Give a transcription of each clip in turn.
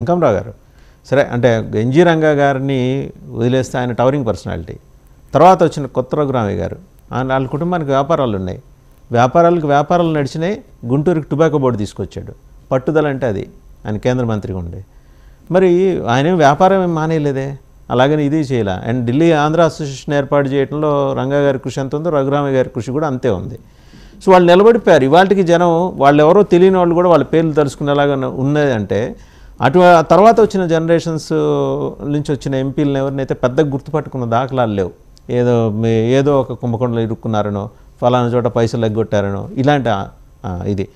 వెంకమరావు గారు సరే అంటే ఎన్జీ రంగా గారిని వదిలేస్తే ఆయన టవరింగ్ పర్సనాలిటీ. తర్వాత వచ్చిన కొత్త రఘురామయ్య గారు, వాళ్ళ కుటుంబానికి వ్యాపారాలు ఉన్నాయి, వ్యాపారాలు నడిచినాయి. గుంటూరుకి టొబాకో బోర్డు తీసుకొచ్చాడు. పట్టుదల అంటే అది ఆయన కేంద్ర మంత్రిగా ఉండే. మరి ఆయన వ్యాపారం ఏం మానేయలేదే, అలాగని ఇది చేయాల. అండ్ ఢిల్లీ ఆంధ్ర అసోసియేషన్ ఏర్పాటు చేయడంలో రంగా గారి కృషి ఎంత ఉందో రఘురామయ్య గారి కృషి కూడా అంతే ఉంది. సో వాళ్ళు నిలబడిపోయారు. ఇవాళకి జనం వాళ్ళు ఎవరో తెలియని వాళ్ళు కూడా వాళ్ళ పేర్లు తెలుసుకునేలాగా ఉన్నది. అంటే తర్వాత వచ్చిన జనరేషన్స్ నుంచి వచ్చిన ఎంపీలను ఎవరినైతే పెద్దగా గుర్తుపట్టుకున్న దాఖలాలు లేవు. ఏదో ఒక కుంభకోణంలో ఇరుక్కున్నారనో, ఫలానా చోట పైసలు ఎగ్గొట్టారనో, ఇలాంటి ఇది.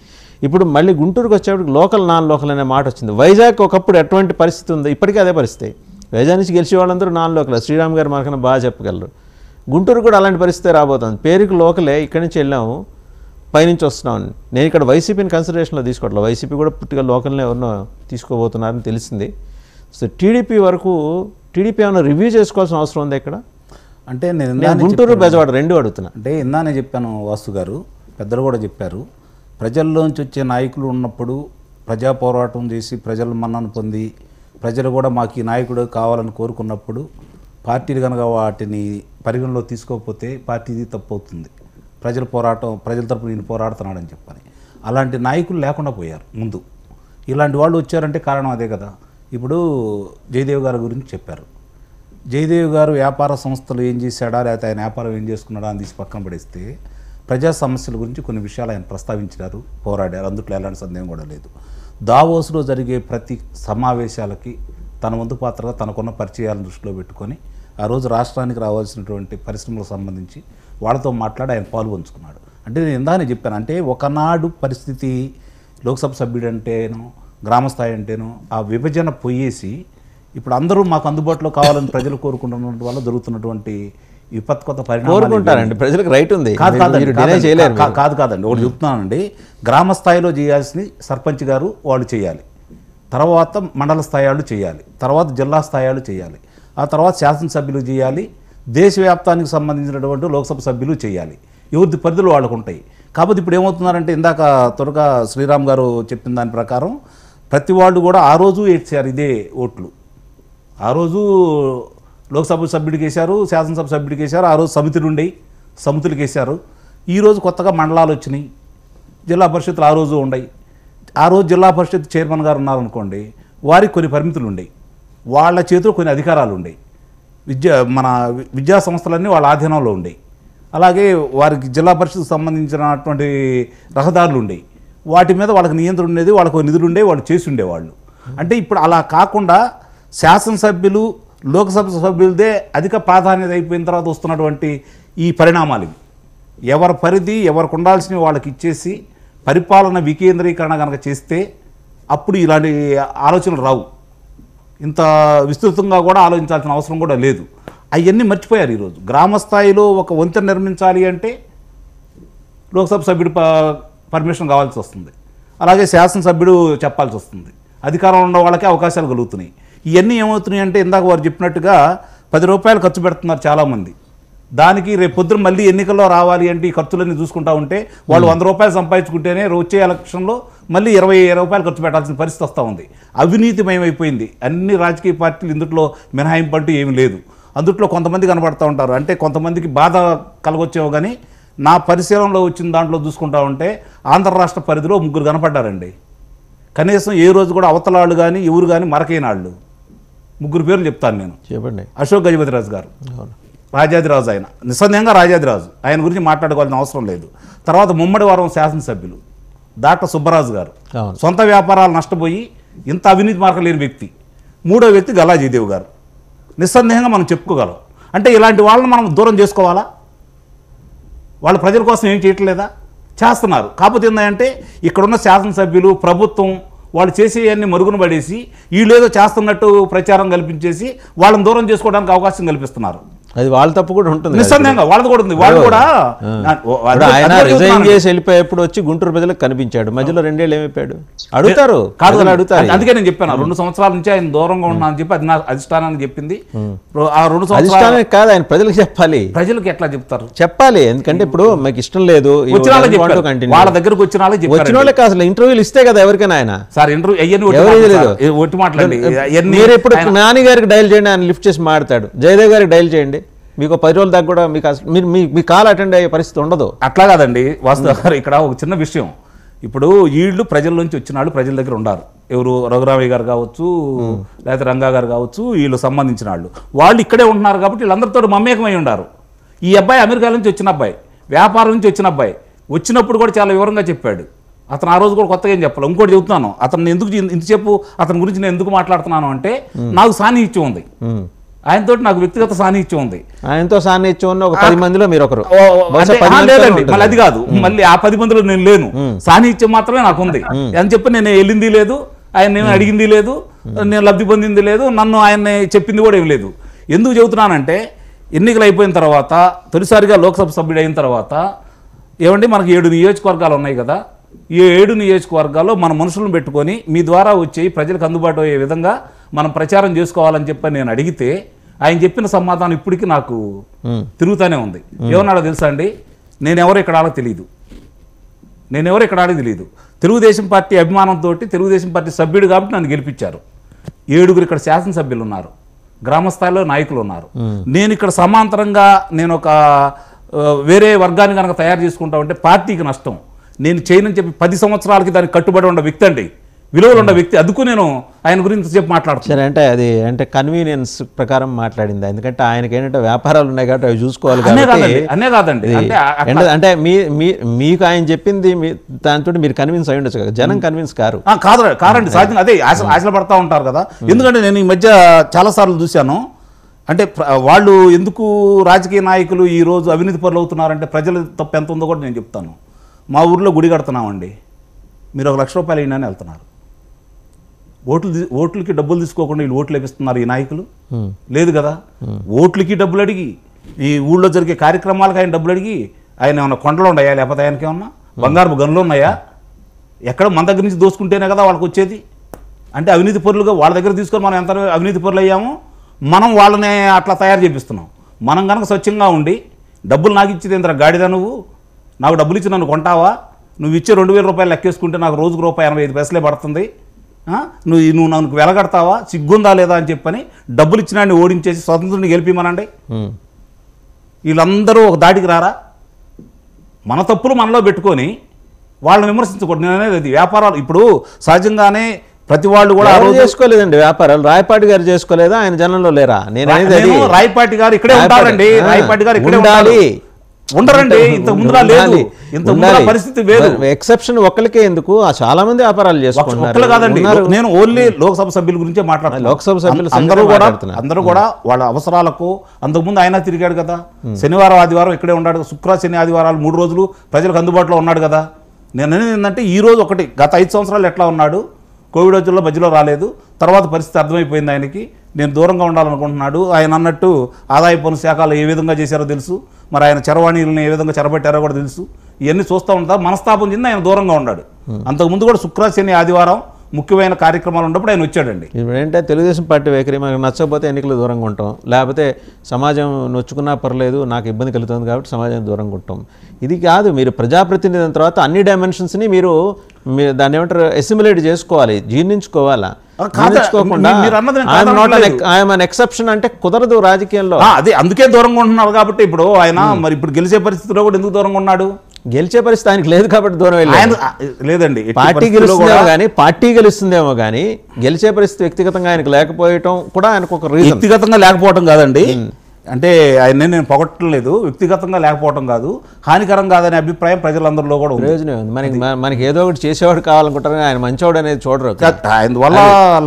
ఇప్పుడు మళ్ళీ గుంటూరుకు వచ్చేప్పటికి లోకల్ నాన్ లోకల్ అనే మాట వచ్చింది. వైజాగ్ ఒకప్పుడు ఎటువంటి పరిస్థితి ఉందో ఇప్పటికీ అదే పరిస్థితి. వైజాగ్ నుంచి గెలిచే వాళ్ళందరూ నాన్ లోకల్. శ్రీరామ్ గారు మనకన్నా బాగా చెప్పగలరు. గుంటూరు కూడా అలాంటి పరిస్థితి రాబోతుంది. పేరుకి లోకలే, ఇక్కడి నుంచి వెళ్ళాము, పైనుంచి వస్తున్నాం. నేను ఇక్కడ వైసీపీని కన్సిడరేషన్లో తీసుకోవట్లేదు. వైసీపీ కూడా పుట్టిగా లోకల్నే ఎవరినో తీసుకోబోతున్నారని తెలిసింది. సో టీడీపీ ఏమైనా రివ్యూ చేసుకోవాల్సిన అవసరం ఉంది ఇక్కడ? అంటే నేను గుంటూరు బెజవాడ రెండు అడుగుతున్నా. అంటే ఇందానే చెప్పాను, వాసు గారు పెద్దలు కూడా చెప్పారు, ప్రజల్లోంచి వచ్చే నాయకులు ఉన్నప్పుడు ప్రజా పోరాటం చేసి ప్రజల మన్నను పొంది ప్రజలు కూడా మాకు ఈ నాయకుడు కావాలని కోరుకున్నప్పుడు పార్టీలు కనుక వాటిని పరిగణలో తీసుకోకపోతే పార్టీది తప్పు అవుతుంది. ప్రజల తరపున నేను పోరాడుతున్నాడని చెప్పని అలాంటి నాయకులు లేకుండా పోయారు ముందు. ఇలాంటి వాళ్ళు వచ్చారంటే కారణం అదే కదా. ఇప్పుడు జయదేవ్ గారి గురించి చెప్పారు. జయదేవ్ గారు వ్యాపార సంస్థలు ఏం చేశాడా, లేకపోతే ఆయన వ్యాపారం ఏం చేసుకున్నాడా అని తీసి పక్కన పడేస్తే ప్రజా సమస్యల గురించి కొన్ని విషయాలు ఆయన ప్రస్తావించారు, పోరాడారు. అందుట్లో ఎలాంటి సందేహం కూడా లేదు. దావోస్లో జరిగే ప్రతి సమావేశాలకి తన వంతు పాత్రగా తనకున్న పరిచయాలను దృష్టిలో పెట్టుకొని ఆ రోజు రాష్ట్రానికి రావాల్సినటువంటి పరిశ్రమలకు సంబంధించి వాళ్ళతో మాట్లాడి ఆయన పాల్పంచుకున్నాడు. అంటే నేను ఇందానే చెప్పాను, అంటే ఒకనాడు పరిస్థితి లోక్సభ సభ్యుడు అంటేనో గ్రామస్థాయి అంటేనో ఆ విభజన పోయేసి ఇప్పుడు అందరూ మాకు అందుబాటులో కావాలని ప్రజలు కోరుకుంటున్న వల్ల జరుగుతున్నటువంటి విపత్కత పరిణామాలు. ప్రజలకు రైట్ ఉంది, కాదండి. ఒకటి చెప్తున్నానండి, గ్రామ స్థాయిలో చేయాల్సింది సర్పంచ్ గారు వాళ్ళు చేయాలి, తర్వాత మండల స్థాయిలు చేయాలి, తర్వాత జిల్లా స్థాయిలు చేయాలి, ఆ తర్వాత శాసనసభ్యులు చేయాలి, దేశవ్యాప్తానికి సంబంధించినటువంటి లోక్సభ సభ్యులు చేయాలి. ఎవరి పరిధులు వాళ్ళకు ఉంటాయి. కాబట్టి ఇప్పుడు ఏమవుతున్నారంటే ఇందాక త్వరగా శ్రీరామ్ గారు చెప్పిన దాని ప్రకారం ప్రతి వాళ్ళు కూడా ఆ రోజు వేసారు ఇదే ఓట్లు. ఆ రోజు లోక్సభ సభ్యుడికి వేశారు, శాసనసభ సభ్యుడికి వేశారు, ఆ రోజు సమితులకు వేశారు. ఈరోజు కొత్తగా మండలాలు వచ్చినాయి, జిల్లా పరిషత్తులు ఆ రోజు ఉన్నాయి. ఆ రోజు జిల్లా పరిషత్ చైర్మన్ గారు ఉన్నారనుకోండి, వారికి కొన్ని పరిమితులు ఉండేవి, వాళ్ళ చేతిలో కొన్ని అధికారాలు ఉండేవి. మన విద్యా సంస్థలన్నీ వాళ్ళ ఆధీనంలో ఉండేవి. అలాగే వారికి జిల్లా పరిషత్కు సంబంధించినటువంటి రహదారులు ఉండేవి, వాటి మీద వాళ్ళకి నియంత్రణ ఉండేది, వాళ్ళకు నిధులు ఉండేవి, వాళ్ళు చేసి ఉండేవాళ్ళు. అంటే ఇప్పుడు అలా కాకుండా శాసనసభ్యులు లోక్సభ సభ్యులదే అధిక ప్రాధాన్యత అయిపోయిన తర్వాత వస్తున్నటువంటి ఈ పరిణామాలు, ఎవరి పరిధి ఎవరికి ఉండాల్సినవి వాళ్ళకి ఇచ్చేసి పరిపాలన వికేంద్రీకరణ కనుక చేస్తే అప్పుడు ఇలాంటి ఆలోచనలు రావు. ఇంత విస్తృతంగా కూడా ఆలోచించాల్సిన అవసరం కూడా లేదు. అవన్నీ మర్చిపోయారు. ఈరోజు గ్రామ స్థాయిలో ఒక వంతెన నిర్మించాలి అంటే లోక్సభ సభ్యుడు పర్మిషన్ కావాల్సి వస్తుంది, అలాగే శాసనసభ్యుడు చెప్పాల్సి వస్తుంది, అధికారంలో ఉన్న వాళ్ళకే అవకాశాలు కలుగుతున్నాయి. ఇవన్నీ ఏమవుతున్నాయి అంటే ఇందాక వారు చెప్పినట్టుగా 10 రూపాయలు ఖర్చు పెడుతున్నారు చాలామంది. దానికి రేపు పొద్దున మళ్ళీ ఎన్నికల్లో రావాలి అంటే ఈ ఖర్చులన్నీ చూసుకుంటూ ఉంటే వాళ్ళు 100 రూపాయలు సంపాదించుకుంటేనే వచ్చే ఎలక్షన్లో మళ్ళీ 20 రూపాయలు ఖర్చు పెట్టాల్సిన పరిస్థితి వస్తూ ఉంది. అవినీతిమయమైపోయింది. అన్ని రాజకీయ పార్టీలు ఇందులో మినహాయింపు అంటూ ఏమీ లేదు. అందుట్లో కొంతమంది కనబడుతూ ఉంటారు. అంటే కొంతమందికి బాధ కలగొచ్చేవో కానీ నా పరిశీలనలో వచ్చిన దాంట్లో చూసుకుంటా ఉంటే ఆంధ్ర రాష్ట్ర పరిధిలో 3 కనపడ్డారండి. కనీసం ఏ రోజు కూడా అవతలాళ్ళు కానీ ఎవరు కానీ మరకైనాళ్ళు 3 పేర్లు చెప్తాను నేను. చెప్పండి. అశోక్ గజపతిరాజు గారు, రాజాదిరాజు, ఆయన నిస్సందేహంగా రాజాదిరాజు, ఆయన గురించి మాట్లాడుకోవాల్సిన అవసరం లేదు. తర్వాత ముమ్మడివరం శాసనసభ్యులు దాట్ల సుబ్బరాజు గారు, సొంత వ్యాపారాలు నష్టపోయి ఇంత అవినీతి మార్గం లేని వ్యక్తి. 3వ వ్యక్తి గల్లా జయదేవ్ గారు. నిస్సందేహంగా మనం చెప్పుకోగలం. అంటే ఇలాంటి వాళ్ళని మనం దూరం చేసుకోవాలా? వాళ్ళు ప్రజల కోసం ఏం చేయట్లేదా? చేస్తున్నారు. కాకపోతే ఏంటంటే ఇక్కడున్న శాసనసభ్యులు ప్రభుత్వం వాళ్ళు చేసేవన్నీ మరుగున పడేసి వీళ్ళేదో చేస్తున్నట్టు ప్రచారం కల్పించేసి వాళ్ళని దూరం చేసుకోవడానికి అవకాశం కల్పిస్తున్నారు. అది వాళ్ళ తప్పు కూడా ఉంటుంది. నిస్సందేహంగా వాళ్ళది కూడా ఉంది. వాళ్ళు కూడా ఆయన రిజైన్ చేసి వెళ్ళిపోయేప్పుడు వచ్చి గుంటూరు ప్రజలకు కనిపించాడు, మధ్యలో 2 ఏళ్ళు ఏమైపోయాడు అడుగుతారు కాదు అడుగుతారు. అందుకే నేను చెప్పాను 2 సంవత్సరాల నుంచి ఆయన దూరంగా ఉన్నా అని చెప్పి అది నా అధిష్టానాన్ని చెప్పింది. ఆ 2 సంవత్సరాలు కాదు, ఆయన ప్రజలకు చెప్పాలి. ప్రజలకు ఎట్లా చెప్తారు? చెప్పాలి, ఎందుకంటే ఇప్పుడు మీకు ఇష్టం లేదు వాళ్ళ దగ్గరకు వచ్చిన వాళ్ళకి అసలు ఇంటర్వ్యూలు ఇస్తే కదా ఎవరికైనా. ఆయన సార్ ఇంటర్వ్యూ ఒట్టి మాట్లాడండి. మీరు ఇప్పుడు నాని గారికి డైల్ చేయండి, ఆయన లిఫ్ట్ చేసి మాట్లాడతాడు. జయదేవ్ గారికి డైల్ చేయండి, మీకు 10 రోజుల దాకా కూడా మీకు మీరు మీ కాల్ అటెండ్ అయ్యే పరిస్థితి ఉండదు. అట్లా కాదండి వాస్తవ గారు, ఇక్కడ ఒక చిన్న విషయం. ఇప్పుడు వీళ్ళు ప్రజల నుంచి వచ్చిన వాళ్ళు ప్రజల దగ్గర ఉండారు. ఎవరు రఘురామయ్య గారు కావచ్చు, లేకపోతే రంగా గారు కావచ్చు, వీళ్ళు సంబంధించిన వాళ్ళు ఇక్కడే ఉంటున్నారు కాబట్టి వీళ్ళందరితో మమేకమై ఉండారు. ఈ అబ్బాయి అమెరికా నుంచి వచ్చిన అబ్బాయి, వ్యాపారం నుంచి వచ్చిన అబ్బాయి, వచ్చినప్పుడు కూడా చాలా వివరంగా చెప్పాడు. అతను ఆ రోజు కూడా కొత్తగా ఏం చెప్పాలి. ఇంకోటి చెబుతున్నాను, అతను ఎందుకు ఇంతసేపు అతని గురించి నేను ఎందుకు మాట్లాడుతున్నాను అంటే నాకు సాన్నిహిత్యం ఉంది, ఆయనతో నాకు వ్యక్తిగత సాన్నిహిత్యం ఉంది. ఆయనతో సాన్నిహిత్యం ఉన్న ఒక 10 మందిలో మీరు ఒకరు. లేదండి, మళ్ళీ అది కాదు, మళ్ళీ ఆ 10 మందిలో నేను లేను. సాన్నిహిత్యం మాత్రమే నాకు ఉంది అని చెప్పి నేను వెళ్ళింది లేదు, ఆయన నేను అడిగింది లేదు, నేను లబ్ధి పొందింది లేదు, నన్ను ఆయన చెప్పింది కూడా ఏం లేదు. ఎందుకు చెబుతున్నానంటే ఎన్నికలు అయిపోయిన తర్వాత తొలిసారిగా లోక్సభ సభ్యుడు అయిన తర్వాత ఏమండి మనకి 7 నియోజకవర్గాలు ఉన్నాయి కదా, ఈ 7 నియోజకవర్గాల్లో మన మనుషులను పెట్టుకొని మీ ద్వారా వచ్చి ప్రజలకు అందుబాటు అయ్యే విధంగా మనం ప్రచారం చేసుకోవాలని చెప్పి నేను అడిగితే ఆయన చెప్పిన సమాధానం ఇప్పటికీ నాకు తిరుగుతూనే ఉంది. ఏమన్నాడో తెలుసా అండి, నేనెవరో ఇక్కడ ఆడో తెలియదు, తెలుగుదేశం పార్టీ అభిమానంతో తెలుగుదేశం పార్టీ సభ్యుడు కాబట్టి నన్ను గెలిపించారు. 7 ఇక్కడ శాసనసభ్యులు ఉన్నారు, గ్రామస్థాయిలో నాయకులు ఉన్నారు. నేను ఇక్కడ సమాంతరంగా నేను ఒక వేరే వర్గాన్ని కనుక తయారు చేసుకుంటా ఉంటే పార్టీకి నష్టం. నేను చేయనని చెప్పి 10 సంవత్సరాలకి దానికి కట్టుబడి ఉన్న వ్యక్తి అండి, విలువలు ఉన్న వ్యక్తి. అందుకు నేను ఆయన గురించి చెప్పి మాట్లాడుతాను. అంటే అది అంటే కన్వీనియన్స్ ప్రకారం మాట్లాడింది, ఎందుకంటే ఆయనకి ఏంటంటే వ్యాపారాలు ఉన్నాయి కాబట్టి అవి చూసుకోవాలి. అనే కాదండి, అంటే మీకు ఆయన చెప్పింది దాంతో మీరు కన్విన్స్ అయ్యి ఉండొచ్చు కదా, జనం కన్విన్స్ కారండి సహజంగా అదే ఆశలు పడతా ఉంటారు కదా. ఎందుకంటే నేను ఈ మధ్య చాలాసార్లు చూశాను, అంటే వాళ్ళు ఎందుకు రాజకీయ నాయకులు ఈరోజు అవినీతి పరులు అవుతున్నారంటే ప్రజల తప్పు ఎంత ఉందో కూడా నేను చెప్తాను. మా ఊర్లో గుడి కడుతున్నామండి, మీరు 1 లక్ష రూపాయలు అయినా వెళ్తున్నారు, ఓట్లకి డబ్బులు తీసుకోకుండా వీళ్ళు ఓట్లు వేపిస్తున్నారు ఈ నాయకులు, లేదు కదా. ఓట్లకి డబ్బులు అడిగి, ఈ ఊళ్ళో జరిగే కార్యక్రమాలకు ఆయన డబ్బులు అడిగి, ఆయన ఏమన్నా కొండలు ఉన్నాయా, లేకపోతే ఆయనకి ఏమన్నా బంగారు గనులు ఉన్నాయా? ఎక్కడ మన దగ్గర నుంచి దోసుకుంటేనే కదా వాళ్ళకి వచ్చేది. అంటే అవినీతి పరులుగా వాళ్ళ దగ్గర తీసుకొని మనం ఎంత అవినీతి పరులు అయ్యామో, మనం వాళ్ళనే అట్లా తయారు చేపిస్తున్నాం. మనం కనుక స్వచ్ఛంగా ఉండి డబ్బులు నాకు ఇచ్చేది ఎంత గాడిదా, నువ్వు నాకు డబ్బులు ఇచ్చి నన్ను కొంటావా, నువ్వు ఇచ్చే 2000 రూపాయలు లెక్కేసుకుంటే నాకు రోజుకు ₹85 పడుతుంది, నువ్వు నాకు వెలగడతావా, సిగ్గుందా లేదా అని చెప్పని డబ్బులు ఇచ్చినాన్ని ఓడించేసి స్వతంత్రుని గెలిపిమనండి. వీళ్ళందరూ ఒక దాటికి రారా? మన తప్పులు మనలో పెట్టుకొని వాళ్ళని విమర్శించకూడదు. నేను అనేది అది వ్యాపారాలు ఇప్పుడు సహజంగానే ప్రతి వాళ్ళు కూడా చేసుకోలేదండి వ్యాపారాలు. రాయపాటి గారు చేసుకోలేదా, ఆయన జనంలో లేరా? నేను రాయపాటి గారు ఇక్కడే ఉంటారండి, రాయపాటి గారు ఇక్కడే ఉండాలి ఉండరండి. ఇంత ముందుగా లేదు, ఇంత ముందుగా పరిస్థితి వేరు. ఎక్సెప్షన్ ఒక్కరికే ఎందుకు, చాలా మంది వ్యాపారాలు చేసుకుంటున్నారు. కాదండి, నేను ఓన్లీ లోక్సభ సభ్యుల గురించే మాట్లాడుతున్నాను. లోక్సభ సభ్యులు అందరూ కూడా వాళ్ళ అవసరాలకు అంతకుముందు ఆయన తిరిగాడు కదా, శనివారం ఆదివారం ఇక్కడే ఉన్నాడు, శుక్ర శని ఆదివారాలు 3 రోజులు ప్రజలకు అందుబాటులో ఉన్నాడు కదా. నేను అనేది ఏంటంటే ఈ రోజు ఒకటి, గత 5 సంవత్సరాలు ఎట్లా ఉన్నాడు, కోవిడ్ రోజుల్లో మధ్యలో రాలేదు, తర్వాత పరిస్థితి అర్థమైపోయింది ఆయనకి, నేను దూరంగా ఉండాలనుకుంటున్నాడు. ఆయన అన్నట్టు ఆదాయ పన్ను శాఖలు ఏ విధంగా చేశారో తెలుసు, మరి ఆయన చరవాణీలను ఏ విధంగా చెరబెట్టారో కూడా తెలుసు. ఇవన్నీ చూస్తూ ఉంటారు. మనస్తాపం చెంది ఆయన దూరంగా ఉన్నాడు. అంతకుముందు కూడా శుక్ర శని ఆదివారం ముఖ్యమైన కార్యక్రమాలు ఉన్నప్పుడు ఆయన వచ్చాడండి. ఏంటంటే తెలుగుదేశం పార్టీ వైఖరి మనకు నచ్చకపోతే ఎన్నికలు దూరంగా ఉంటాం, లేకపోతే సమాజం నొచ్చుకున్నా పర్లేదు, నాకు ఇబ్బంది కలుగుతుంది కాబట్టి సమాజం దూరంగా ఉంటాం. ఇది కాదు, మీరు ప్రజాప్రతినిధి అయిన తర్వాత అన్ని డైమెన్షన్స్ని మీరు దాన్ని ఏమంటారు అసిమిలేట్ చేసుకోవాలి, జీర్ణించుకోవాలా. ఎక్సెప్షన్ అంటే కుదరదు రాజకీయంలో. అదే అందుకే దూరంగా ఉంటున్నారు కాబట్టి ఇప్పుడు ఆయన మరి ఇప్పుడు గెలిచే పరిస్థితిలో కూడా ఎందుకు దూరంగా ఉన్నాడు? గెలిచే పరిస్థితి ఆయనకి లేదు కాబట్టి దూరం లేదండి. పార్టీ గెలుస్తుందేమో కానీ గెలిచే పరిస్థితి వ్యక్తిగతంగా ఆయనకు లేకపోవటం కూడా ఆయనకు ఒక రీజన్. వ్యక్తిగతంగా లేకపోవటం కాదండి, అంటే ఆయన నేను పొగట్టలేదు, వ్యక్తిగతంగా లేకపోవటం కాదు, హానికరం కాదనే అభిప్రాయం ప్రజలందరిలో కూడా ప్రయోజనం ఉంది. మనకి ఏదో ఒకటి చేసేవాడు కావాలనుకుంటారు, ఆయన మంచివాడు అనేది చూడరు. ఆయన వల్ల